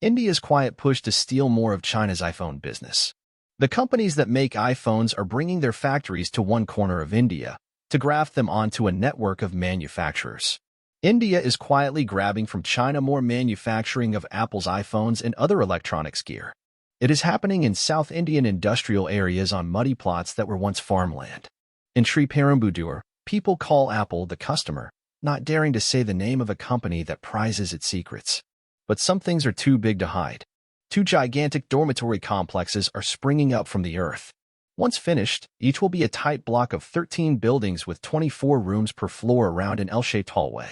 India's quiet push to steal more of China's iPhone business. The companies that make iPhones are bringing their factories to one corner of India to graft them onto a network of manufacturers. India is quietly grabbing from China more manufacturing of Apple's iPhones and other electronics gear. It is happening in South Indian industrial areas on muddy plots that were once farmland. In Sriperumbudur, people call Apple the customer, not daring to say the name of a company that prizes its secrets. But some things are too big to hide. Two gigantic dormitory complexes are springing up from the earth. Once finished, each will be a tight block of 13 buildings with 24 rooms per floor around an L-shaped hallway.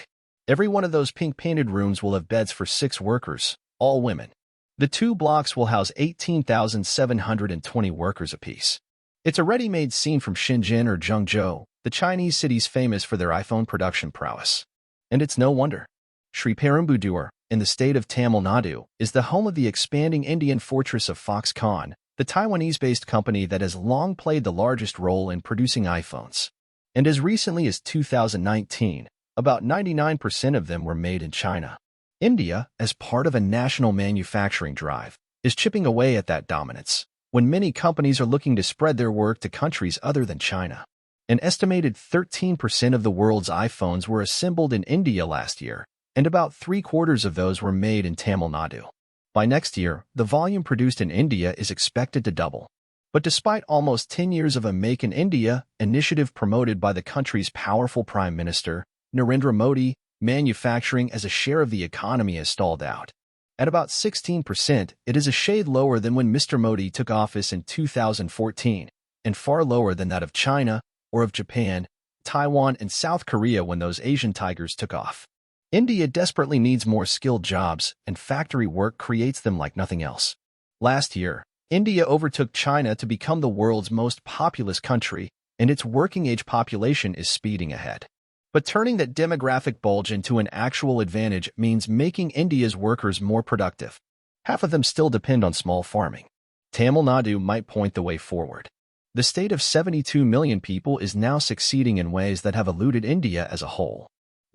Every one of those pink-painted rooms will have beds for 6 workers, all women. The 2 blocks will house 18,720 workers apiece. It's a ready-made scene from Shenzhen or Zhengzhou, the Chinese cities famous for their iPhone production prowess. And it's no wonder. Sriperumbudur, in the state of Tamil Nadu, is the home of the expanding Indian fortress of Foxconn, the Taiwanese-based company that has long played the largest role in producing iPhones. And as recently as 2019, about 99% of them were made in China. India, as part of a national manufacturing drive, is chipping away at that dominance, when many companies are looking to spread their work to countries other than China. An estimated 13% of the world's iPhones were assembled in India last year, and about 3/4 of those were made in Tamil Nadu. By next year, the volume produced in India is expected to double. But despite almost 10 years of a Make in India initiative promoted by the country's powerful Prime Minister, Narendra Modi, manufacturing as a share of the economy has stalled out. At about 16%, it is a shade lower than when Mr. Modi took office in 2014, and far lower than that of China, or of Japan, Taiwan, and South Korea when those Asian tigers took off. India desperately needs more skilled jobs, and factory work creates them like nothing else. Last year, India overtook China to become the world's most populous country, and its working-age population is speeding ahead. But turning that demographic bulge into an actual advantage means making India's workers more productive. Half of them still depend on small farming. Tamil Nadu might point the way forward. The state of 72 million people is now succeeding in ways that have eluded India as a whole.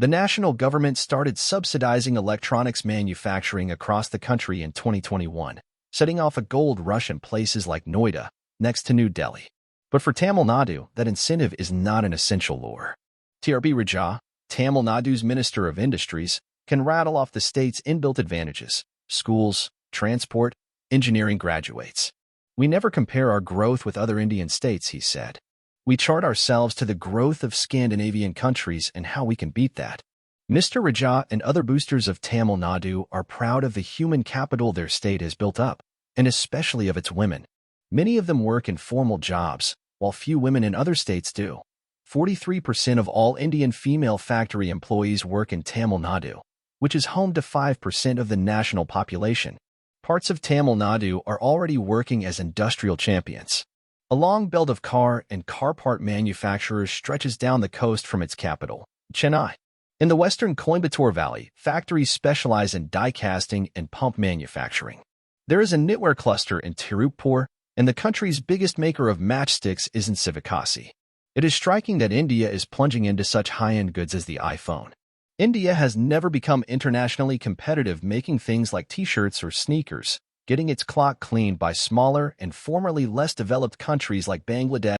The national government started subsidizing electronics manufacturing across the country in 2021, setting off a gold rush in places like Noida, next to New Delhi. But for Tamil Nadu, that incentive is not an essential lure. TRB Raja, Tamil Nadu's Minister of Industries, can rattle off the state's inbuilt advantages: schools, transport, engineering graduates. We never compare our growth with other Indian states, he said. We chart ourselves to the growth of Scandinavian countries and how we can beat that. Mr. Raja and other boosters of Tamil Nadu are proud of the human capital their state has built up, and especially of its women. Many of them work in formal jobs, while few women in other states do. 43% of all Indian female factory employees work in Tamil Nadu, which is home to 5% of the national population. Parts of Tamil Nadu are already working as industrial champions. A long belt of car and car part manufacturers stretches down the coast from its capital, Chennai. In the western Coimbatore Valley, factories specialize in die casting and pump manufacturing. There is a knitwear cluster in Tirupur, and the country's biggest maker of matchsticks is in Sivakasi. It is striking that India is plunging into such high-end goods as the iPhone. India has never become internationally competitive making things like t-shirts or sneakers, getting its clock cleaned by smaller and formerly less developed countries like Bangladesh.